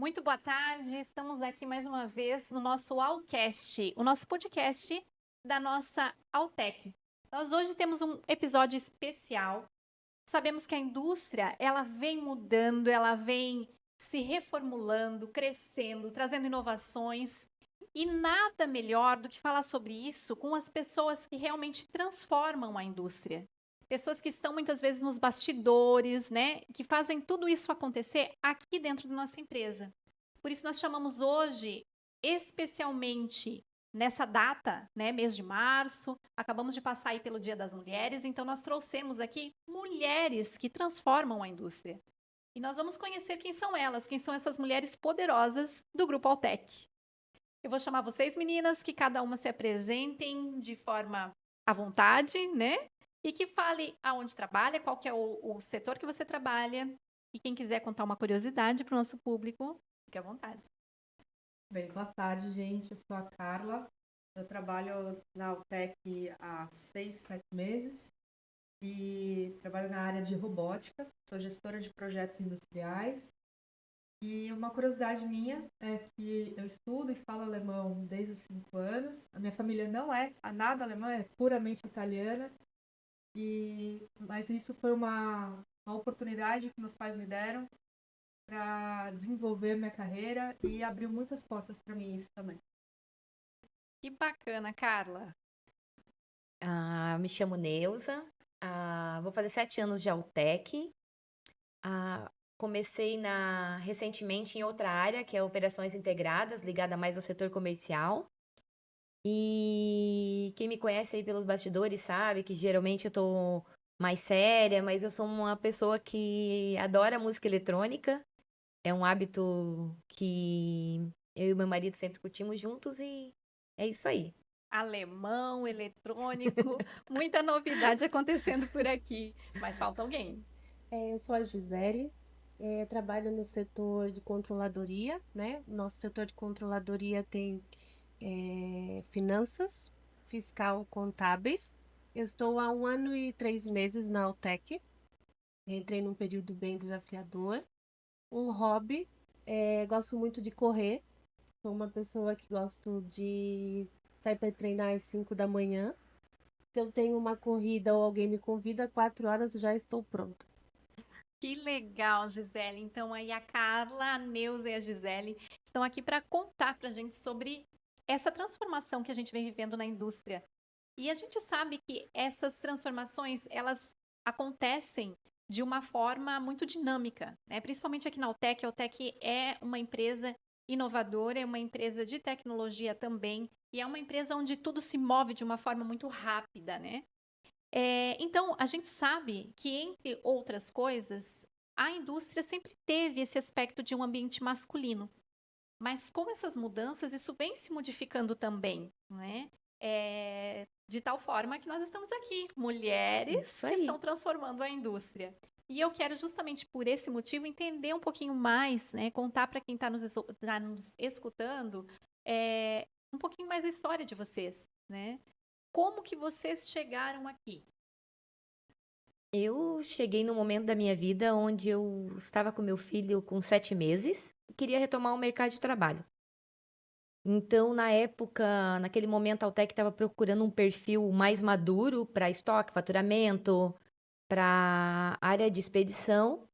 Muito boa tarde, estamos aqui mais uma vez no nosso Alcast, o nosso podcast da nossa Altec. Nós hoje temos um episódio especial. Sabemos que a indústria, ela vem mudando, ela vem se reformulando, crescendo, trazendo inovações. E nada melhor do que falar sobre isso com as pessoas que realmente transformam a indústria. Pessoas que estão muitas vezes nos bastidores, né? Que fazem tudo isso acontecer aqui dentro da nossa empresa. Por isso nós chamamos hoje, especialmente nessa data, né, mês de março, acabamos de passar aí pelo Dia das Mulheres, então nós trouxemos aqui mulheres que transformam a indústria. E nós vamos conhecer quem são elas, quem são essas mulheres poderosas do Grupo Altec. Eu vou chamar vocês, meninas, que cada uma se apresentem de forma à vontade, né? E que fale aonde trabalha, qual que é o setor que você trabalha. E quem quiser contar uma curiosidade para o nosso público, fique à vontade. Bem, boa tarde, gente. Eu sou a Carla. Eu trabalho na Altec há 6, 7 meses e trabalho na área de robótica. Sou gestora de projetos industriais. E uma curiosidade minha é que eu estudo e falo alemão desde os 5 anos. A minha família não é nada alemã, é puramente italiana. Mas isso foi uma oportunidade que meus pais me deram para desenvolver minha carreira e abriu muitas portas para mim isso também. Que bacana, Carla. Me chamo Neuza, vou fazer 7 anos de Altec. Comecei recentemente em outra área, que é operações integradas, ligada mais ao setor comercial. E quem me conhece aí pelos bastidores sabe que geralmente eu tô mais séria, mas eu sou uma pessoa que adora música eletrônica. É um hábito que eu e meu marido sempre curtimos juntos e é isso aí. Alemão, eletrônico, muita novidade acontecendo por aqui. Mas falta alguém. Eu sou a Gisele, trabalho no setor de controladoria, né? Nosso setor de controladoria tem finanças, fiscal, contábeis. Eu estou há 1 ano e 3 meses na Altec. Entrei num período bem desafiador. Um hobby, gosto muito de correr. Sou uma pessoa que gosto de sair para treinar às 5 da manhã. Se eu tenho uma corrida ou alguém me convida, 4 horas já estou pronta. Que legal, Gisele. Então, aí a Carla, a Neuza e a Gisele estão aqui para contar para a gente sobre essa transformação que a gente vem vivendo na indústria. E a gente sabe que essas transformações, elas acontecem de uma forma muito dinâmica, né? Principalmente aqui na Altec. A Altec é uma empresa inovadora, é uma empresa de tecnologia também, e é uma empresa onde tudo se move de uma forma muito rápida, né? Então, a gente sabe que, entre outras coisas, a indústria sempre teve esse aspecto de um ambiente masculino. Mas com essas mudanças, isso vem se modificando também, né? De tal forma que nós estamos aqui, mulheres Isso que aí. estão transformando a indústria. E eu quero, justamente por esse motivo, entender um pouquinho mais, né? Contar para quem está nos escutando um pouquinho mais a história de vocês, né? Como que vocês chegaram aqui? Eu cheguei no momento da minha vida onde eu estava com meu filho com 7 meses e queria retomar o mercado de trabalho. Então, na época, naquele momento, a Altec estava procurando um perfil mais maduro para estoque, faturamento, para área de expedição.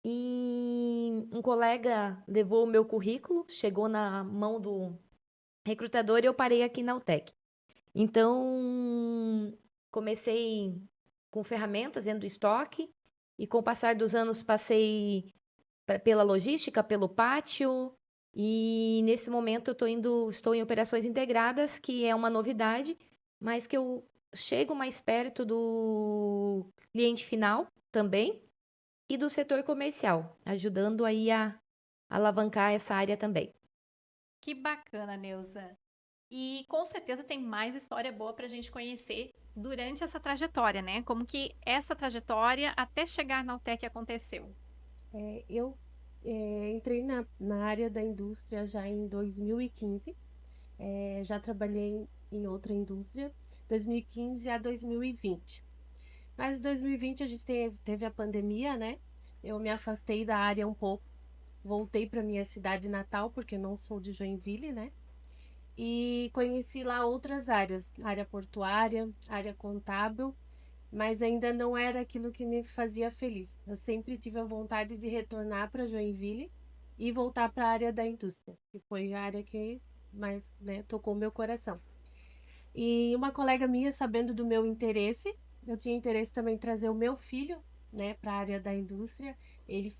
E um colega levou o meu currículo, chegou na mão do recrutador e eu parei aqui na Altec. Então, comecei com ferramentas dentro do estoque e com o passar dos anos passei pela logística, pelo pátio e nesse momento estou em operações integradas, que é uma novidade, mas que eu chego mais perto do cliente final também e do setor comercial, ajudando aí a alavancar essa área também. Que bacana, Neuza. E com certeza tem mais história boa para a gente conhecer durante essa trajetória, né? Como que essa trajetória até chegar na Altec aconteceu. Eu entrei na área da indústria já em 2015. Já trabalhei em outra indústria, 2015 a 2020. Mas em 2020 a gente teve a pandemia, né? Eu me afastei da área um pouco voltei para minha cidade natal, porque não sou de Joinville, né? E conheci lá outras áreas, área portuária, área contábil, mas ainda não era aquilo que me fazia feliz. Eu sempre tive a vontade de retornar para Joinville e voltar para a área da indústria, que foi a área que mais, né, tocou meu coração. E uma colega minha, sabendo do meu interesse, eu tinha interesse também em trazer o meu filho, né, para a área da indústria. Ele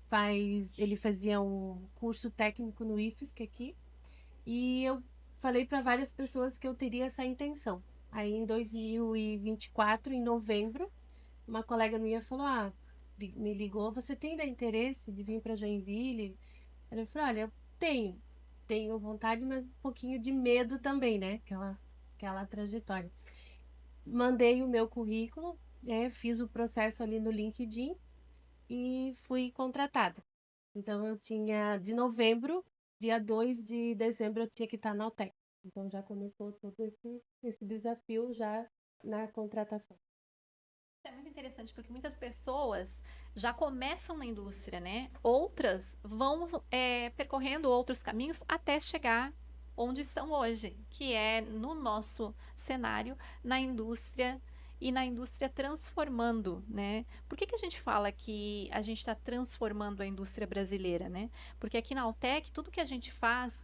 fazia um curso técnico no IFSC aqui, e eu falei para várias pessoas que eu teria essa intenção. Aí em 2024, em novembro, uma colega minha falou: "Ah, me ligou, você tem ainda interesse de vir para Joinville?" Eu falei: "Olha, eu tenho vontade, mas um pouquinho de medo também, né? Aquela trajetória." Mandei o meu currículo, fiz o processo ali no LinkedIn e fui contratada. Então eu tinha de novembro, dia 2 de dezembro eu tinha que estar na Altec. Então já começou todo esse desafio já na contratação. É muito interessante porque muitas pessoas já começam na indústria, né? Outras vão percorrendo outros caminhos até chegar onde estão hoje, que é no nosso cenário, na indústria e na indústria transformando, né? Por que que a gente fala que a gente está transformando a indústria brasileira, né? Porque aqui na Altec, tudo que a gente faz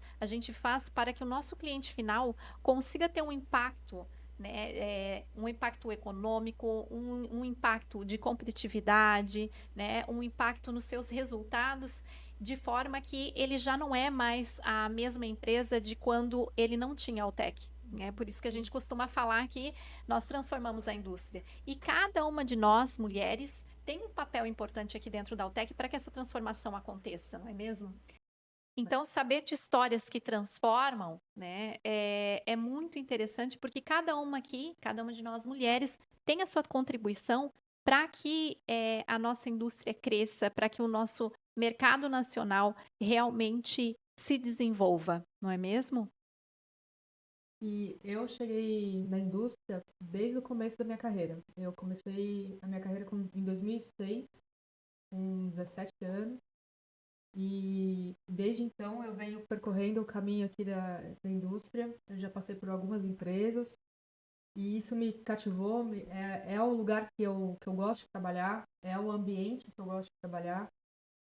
para que o nosso cliente final consiga ter um impacto, né, um impacto econômico, um impacto de competitividade, né, um impacto nos seus resultados, de forma que ele já não é mais a mesma empresa de quando ele não tinha Altec. É por isso que a gente costuma falar que nós transformamos a indústria. E cada uma de nós, mulheres, tem um papel importante aqui dentro da Altec para que essa transformação aconteça, não é mesmo? Então, saber de histórias que transformam, né, é muito interessante, porque cada uma aqui, cada uma de nós mulheres, tem a sua contribuição para que a nossa indústria cresça, para que o nosso mercado nacional realmente se desenvolva, não é mesmo? E eu cheguei na indústria desde o começo da minha carreira. Eu comecei a minha carreira em 2006, com 17 anos. E desde então eu venho percorrendo o caminho aqui da indústria. Eu já passei por algumas empresas e isso me cativou. É o lugar que eu gosto de trabalhar, é o ambiente que eu gosto de trabalhar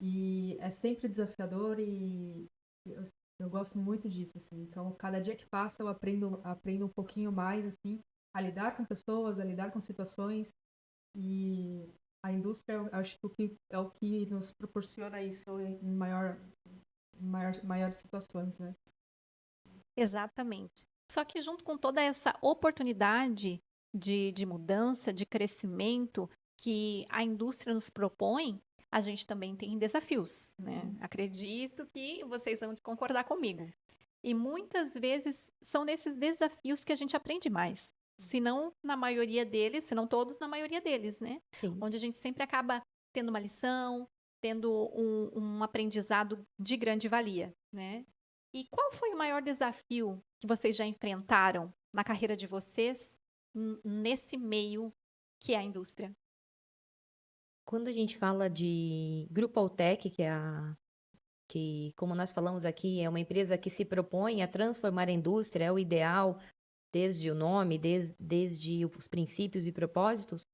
e é sempre desafiador e eu, eu gosto muito disso, assim. Então, cada dia que passa eu aprendo um pouquinho mais, assim, a lidar com pessoas, a lidar com situações e a indústria, eu acho que é o que nos proporciona isso em maiores situações, né? Exatamente. Só que junto com toda essa oportunidade de mudança, de crescimento que a indústria nos propõe, a gente também tem desafios, né? Acredito que vocês vão concordar comigo. E muitas vezes são nesses desafios que a gente aprende mais. Se não na maioria deles, se não todos, na maioria deles, né? Sim. Onde a gente sempre acaba tendo uma lição, tendo um aprendizado de grande valia, né? E qual foi o maior desafio que vocês já enfrentaram na carreira de vocês nesse meio que é a indústria? Quando a gente fala de Grupo Altec, que, como nós falamos aqui, é uma empresa que se propõe a transformar a indústria, é o ideal, desde o nome, desde os princípios e propósitos.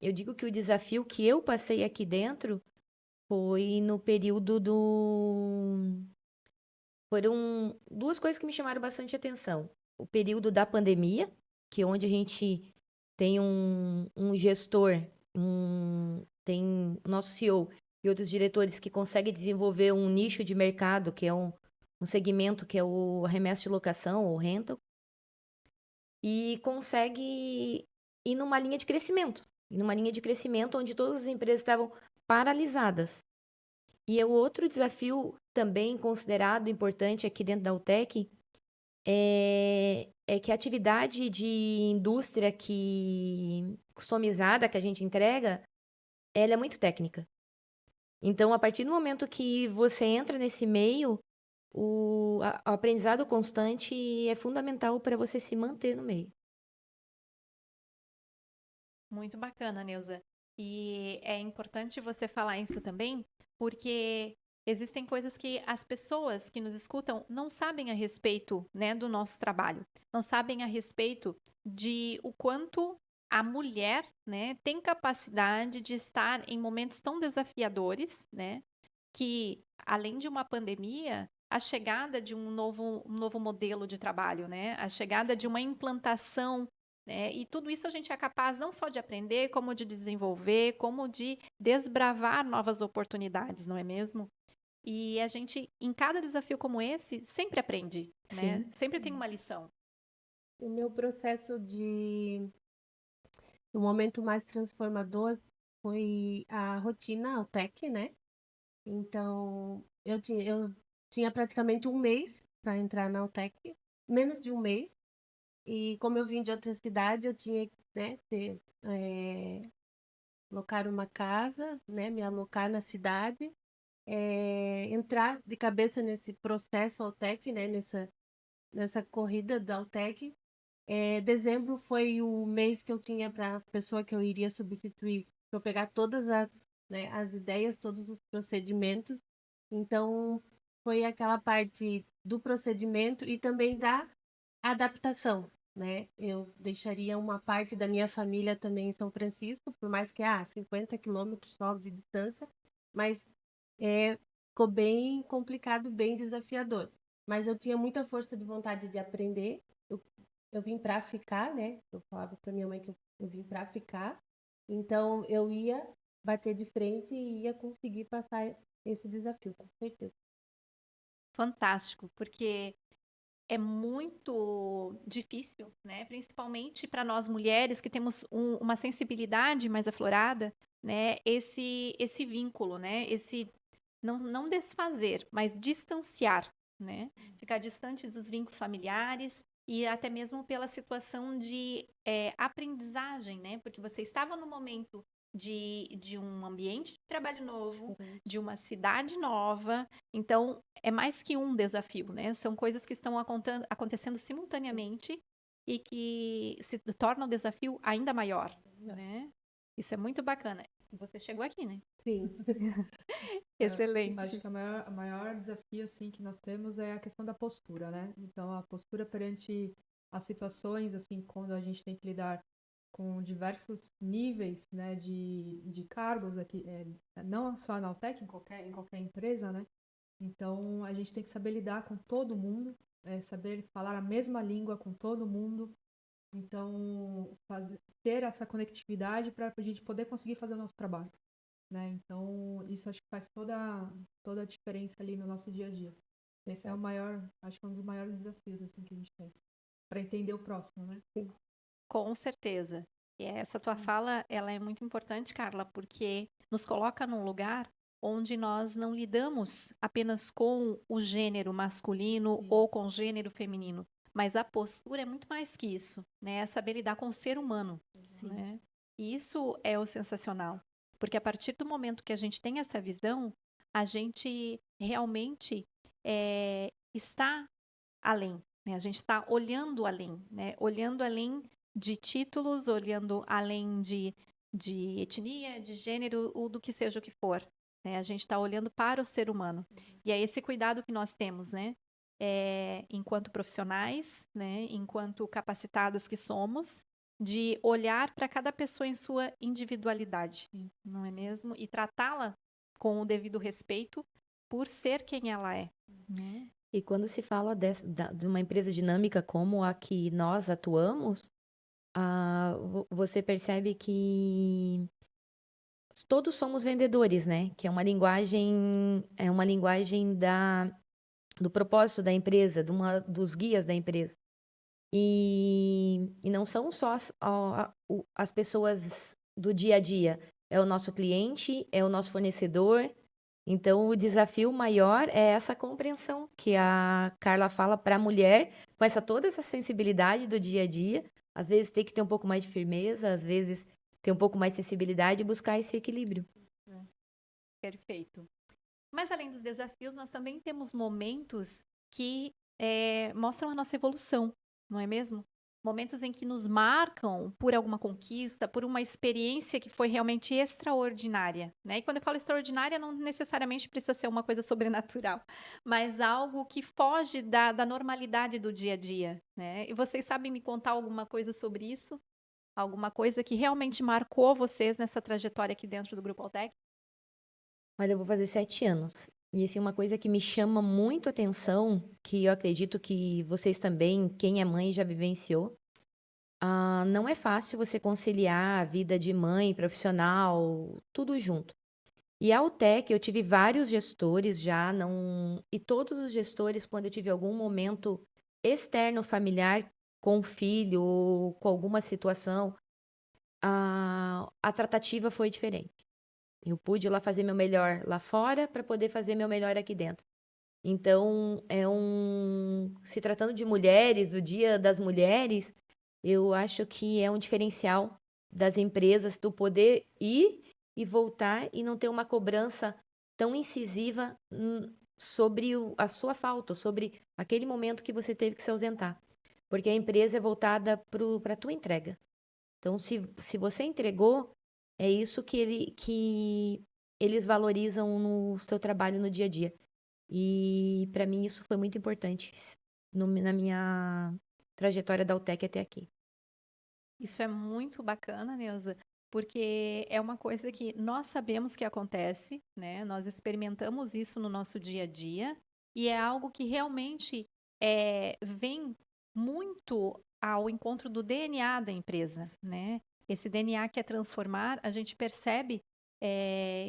Eu digo que o desafio que eu passei aqui dentro foi no período do. Foram duas coisas que me chamaram bastante atenção. O período da pandemia, que é onde a gente tem um gestor, tem o nosso CEO e outros diretores que conseguem desenvolver um nicho de mercado, que é um segmento que é o arremesso de locação ou rental, e consegue ir numa linha de crescimento. E numa linha de crescimento onde todas as empresas estavam paralisadas. E o outro desafio também considerado importante aqui dentro da UTEC é que a atividade de indústria customizada que a gente entrega, ela é muito técnica. Então, a partir do momento que você entra nesse meio, o aprendizado constante é fundamental para você se manter no meio. Muito bacana, Neuza. E é importante você falar isso também, porque existem coisas que as pessoas que nos escutam não sabem a respeito, né, do nosso trabalho. Não sabem a respeito de o quanto a mulher, né, tem capacidade de estar em momentos tão desafiadores, né, que além de uma pandemia, a chegada de um novo modelo de trabalho, né, a chegada de uma implantação, né, e tudo isso a gente é capaz não só de aprender, como de desenvolver, como de desbravar novas oportunidades, não é mesmo? E a gente, em cada desafio como esse, sempre aprende, né? Sim. Sempre tem uma lição. O meu processo o momento mais transformador foi a rotina Altec, né? Então, eu tinha praticamente um mês para entrar na Altec, menos de um mês. E como eu vim de outra cidade, eu tinha, né, alocar uma casa, né, me alocar na cidade, entrar de cabeça nesse processo Altec, né, nessa corrida da Altec. Dezembro foi o mês que eu tinha para a pessoa que eu iria substituir, para eu pegar todas né, as ideias, todos os procedimentos. Então, foi aquela parte do procedimento e também da adaptação, né? Eu deixaria uma parte da minha família também em São Francisco, por mais que 50 quilômetros só de distância, mas ficou bem complicado, bem desafiador. Mas eu tinha muita força de vontade de aprender. Eu vim para ficar, né? Eu falava para minha mãe que eu vim para ficar. Então eu ia bater de frente e ia conseguir passar esse desafio, com certeza. Fantástico, porque é muito difícil, né? Principalmente para nós mulheres que temos uma sensibilidade mais aflorada, né? Esse vínculo, né? Esse não desfazer, mas distanciar, né? Ficar distante dos vínculos familiares e até mesmo pela situação de aprendizagem, né? Porque você estava no momento de um ambiente de trabalho novo, de uma cidade nova, então é mais que um desafio, né? São coisas que estão acontecendo simultaneamente e que se tornam o desafio ainda maior, né? Isso é muito bacana. E você chegou aqui, né? Sim. Excelente. Acho que o maior desafio assim, que nós temos é a questão da postura, né? Então, a postura perante as situações, assim, quando a gente tem que lidar com diversos níveis, né, de cargos aqui, não só na Altec, em qualquer empresa, né? Então, a gente tem que saber lidar com todo mundo, saber falar a mesma língua com todo mundo. Então, ter essa conectividade para a gente poder conseguir fazer o nosso trabalho, né? Então, isso acho que faz toda a diferença ali no nosso dia a dia. Esse é o maior, acho que é um dos maiores desafios assim que a gente tem, para entender o próximo, né? Com certeza. E essa tua fala, ela é muito importante, Carla, porque nos coloca num lugar onde nós não lidamos apenas com o gênero masculino Sim. ou com o gênero feminino, mas a postura é muito mais que isso, né? É saber lidar com o ser humano, né? E isso é o sensacional, porque a partir do momento que a gente tem essa visão, a gente realmente está além, né? A gente está olhando além, né? Olhando além de títulos, olhando além de etnia, de gênero, ou do que seja o que for, né? A gente está olhando para o ser humano. E é esse cuidado que nós temos, né? Enquanto profissionais, né? Enquanto capacitadas que somos, de olhar para cada pessoa em sua individualidade, não é mesmo? E tratá-la com o devido respeito por ser quem ela é, né? E quando se fala de uma empresa dinâmica como a que nós atuamos, você percebe que todos somos vendedores, né? Que é uma linguagem do propósito da empresa, dos guias da empresa. E não são só as pessoas do dia a dia. É o nosso cliente, é o nosso fornecedor. Então, o desafio maior é essa compreensão que a Carla fala para a mulher, com toda essa sensibilidade do dia a dia. Às vezes tem que ter um pouco mais de firmeza, às vezes ter um pouco mais de sensibilidade e buscar esse equilíbrio. Perfeito. Mas além dos desafios, nós também temos momentos que mostram a nossa evolução, não é mesmo? Momentos em que nos marcam por alguma conquista, por uma experiência que foi realmente extraordinária, né? E quando eu falo extraordinária, não necessariamente precisa ser uma coisa sobrenatural, mas algo que foge da normalidade do dia a dia, né? E vocês sabem me contar alguma coisa sobre isso? Alguma coisa que realmente marcou vocês nessa trajetória aqui dentro do Grupo Altec? Olha, eu vou fazer 7 anos. E assim, uma coisa que me chama muito atenção, que eu acredito que vocês também, quem é mãe já vivenciou, não é fácil você conciliar a vida de mãe, profissional, tudo junto. E a Altec, eu tive vários gestores já, não, e todos os gestores, quando eu tive algum momento externo familiar com o filho ou com alguma situação, a tratativa foi diferente. Eu pude ir lá fazer meu melhor lá fora para poder fazer meu melhor aqui dentro. Então, se tratando de mulheres, o Dia das Mulheres, eu acho que é um diferencial das empresas tu poder ir e voltar e não ter uma cobrança tão incisiva sobre a sua falta, sobre aquele momento que você teve que se ausentar. Porque a empresa é voltada para a tua entrega. Então, se você entregou, é isso que eles valorizam no seu trabalho no dia a dia. E para mim isso foi muito importante na minha trajetória da Altec até aqui. Isso é muito bacana, Neuza, porque é uma coisa que nós sabemos que acontece, né? Nós experimentamos isso no nosso dia a dia e é algo que realmente vem muito ao encontro do DNA da empresa, né? Esse DNA que é transformar, a gente percebe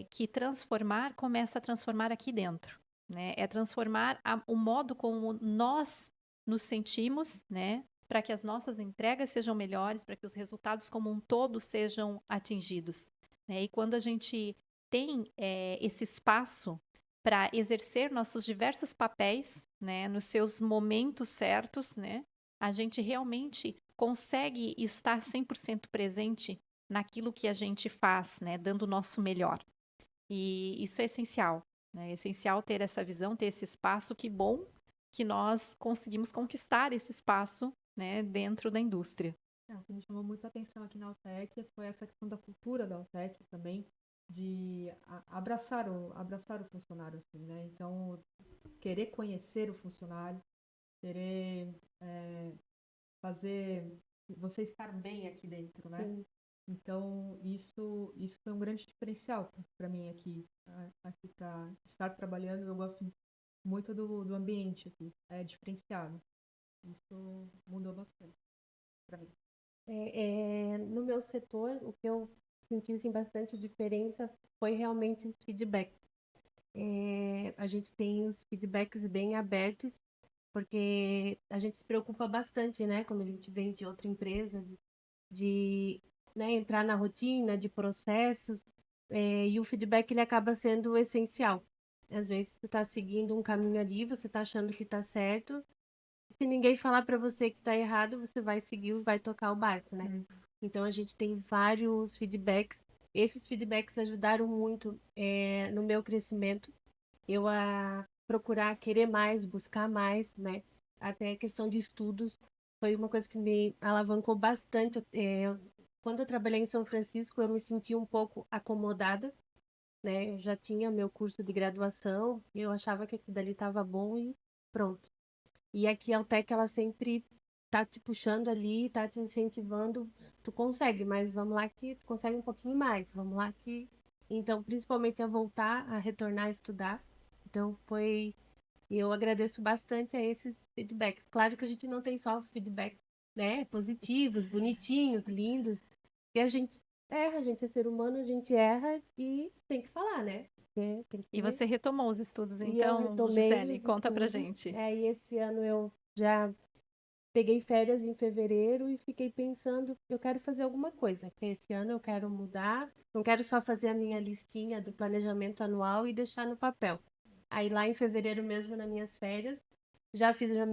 que transformar começa a transformar aqui dentro, né? É transformar o modo como nós nos sentimos, né? Para que as nossas entregas sejam melhores, para que os resultados como um todo sejam atingidos, né? E quando a gente tem esse espaço para exercer nossos diversos papéis, né, nos seus momentos certos, né, a gente realmente consegue estar 100% presente naquilo que a gente faz, né, dando o nosso melhor. E isso é essencial, né? É essencial ter essa visão, ter esse espaço. Que bom que nós conseguimos conquistar esse espaço, né, dentro da indústria. O que me chamou muito a atenção aqui na Altec foi essa questão da cultura da Altec também, de abraçar o funcionário, assim, né? Então, querer conhecer o funcionário, querer fazer você estar bem aqui dentro, né? Sim. Então, isso foi um grande diferencial para mim aqui para estar trabalhando. Eu gosto muito do ambiente aqui, é diferenciado. Isso mudou bastante para mim. No meu setor, o que eu senti assim, bastante diferença foi realmente os feedbacks. A gente tem os feedbacks bem abertos, porque a gente se preocupa bastante, né? Quando a gente vem de outra empresa, de né, entrar na rotina, de processos, e o feedback ele acaba sendo essencial. Às vezes tu tá seguindo um caminho ali, você tá achando que tá certo, se ninguém falar para você que tá errado, você vai seguir, vai tocar o barco, né? Então a gente tem vários feedbacks. Esses feedbacks ajudaram muito no meu crescimento. Eu a procurar querer mais, buscar mais, né? Até a questão de estudos foi uma coisa que me alavancou bastante. Quando eu trabalhei em São Francisco, eu me senti um pouco acomodada, né? Eu já tinha meu curso de graduação e eu achava que aquilo dali estava bom e pronto. E aqui a Altec, ela sempre tá te puxando ali, tá te incentivando. Tu consegue, mas vamos lá que tu consegue um pouquinho mais. Vamos lá que... Então, principalmente a voltar, a retornar a estudar. Então, e eu agradeço bastante a esses feedbacks. Claro que a gente não tem só feedbacks, né, positivos, bonitinhos, lindos. E a gente erra, a gente é ser humano, a gente erra e tem que falar, né? Tem E que... você retomou os estudos, E eu então, retomei Gisele, os conta pra estudos. gente. Aí esse ano eu já peguei férias em fevereiro e fiquei pensando, eu quero fazer alguma coisa. Porque esse ano eu quero mudar, não quero só fazer a minha listinha do planejamento anual e deixar no papel. Aí lá em fevereiro mesmo, nas minhas férias, já fiz a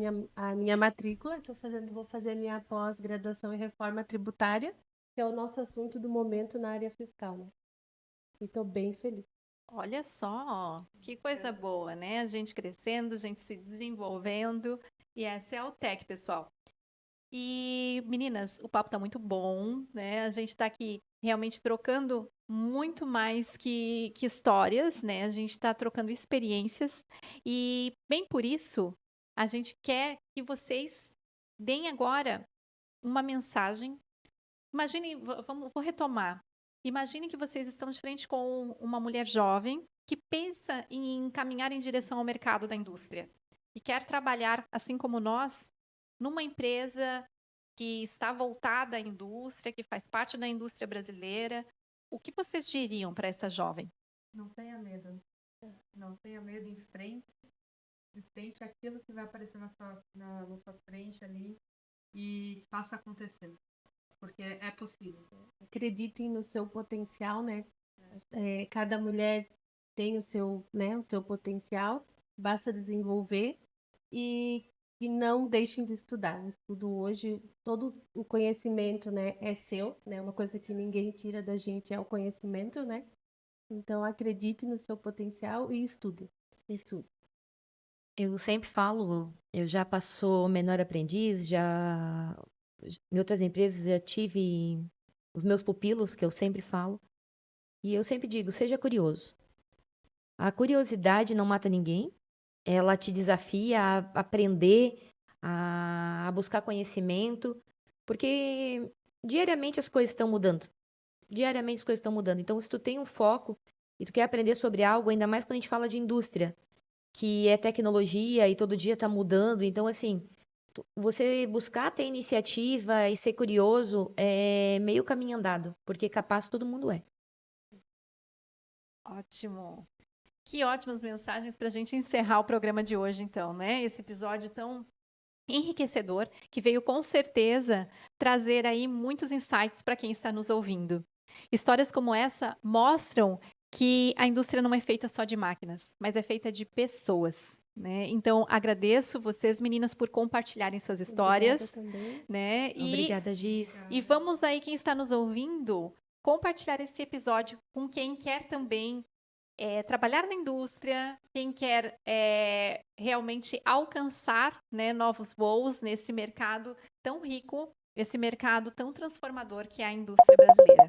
minha matrícula, vou fazer a minha pós-graduação em reforma tributária, que é o nosso assunto do momento na área fiscal, né? E estou bem feliz. Olha só, que coisa boa, né? A gente crescendo, a gente se desenvolvendo. E essa é a Altec, pessoal. E, meninas, o papo tá muito bom, né? A gente tá aqui realmente trocando muito mais que histórias, né? A gente tá trocando experiências. E, bem por isso, a gente quer que vocês deem agora uma mensagem. Imagine, vou retomar. Imagine que vocês estão de frente com uma mulher jovem que pensa em caminhar em direção ao mercado da indústria e quer trabalhar, assim como nós, numa empresa que está voltada à indústria, que faz parte da indústria brasileira. O que vocês diriam para essa jovem? Não tenha medo. Não tenha medo, enfrente aquilo que vai aparecer na sua frente ali e faça acontecer. Porque é possível. Acreditem no seu potencial, né? Cada mulher tem o seu potencial, basta desenvolver e não deixem de estudar. O estudo hoje, todo o conhecimento, né, é seu, né? Uma coisa que ninguém tira da gente é o conhecimento, né? Então acredite no seu potencial e estude. Estude. Eu sempre falo, eu já passou menor aprendiz, em outras empresas já tive os meus pupilos, que eu sempre falo, e eu sempre digo, seja curioso. A curiosidade não mata ninguém, ela te desafia a aprender, a buscar conhecimento, porque diariamente as coisas estão mudando. Diariamente as coisas estão mudando. Então, se tu tem um foco e tu quer aprender sobre algo, ainda mais quando a gente fala de indústria, que é tecnologia e todo dia tá mudando. Então, assim, você buscar ter iniciativa e ser curioso é meio caminho andado, porque capaz todo mundo é. Ótimo. Que ótimas mensagens para a gente encerrar o programa de hoje, então, né? Esse episódio tão enriquecedor que veio com certeza trazer aí muitos insights para quem está nos ouvindo. Histórias como essa mostram que a indústria não é feita só de máquinas, mas é feita de pessoas, né? Então, agradeço vocês, meninas, por compartilharem suas histórias, Obrigada também. né? Obrigada, Giz. E vamos aí, quem está nos ouvindo, compartilhar esse episódio com quem quer também trabalhar na indústria, quem quer realmente alcançar, né, novos voos nesse mercado tão rico, esse mercado tão transformador que é a indústria brasileira.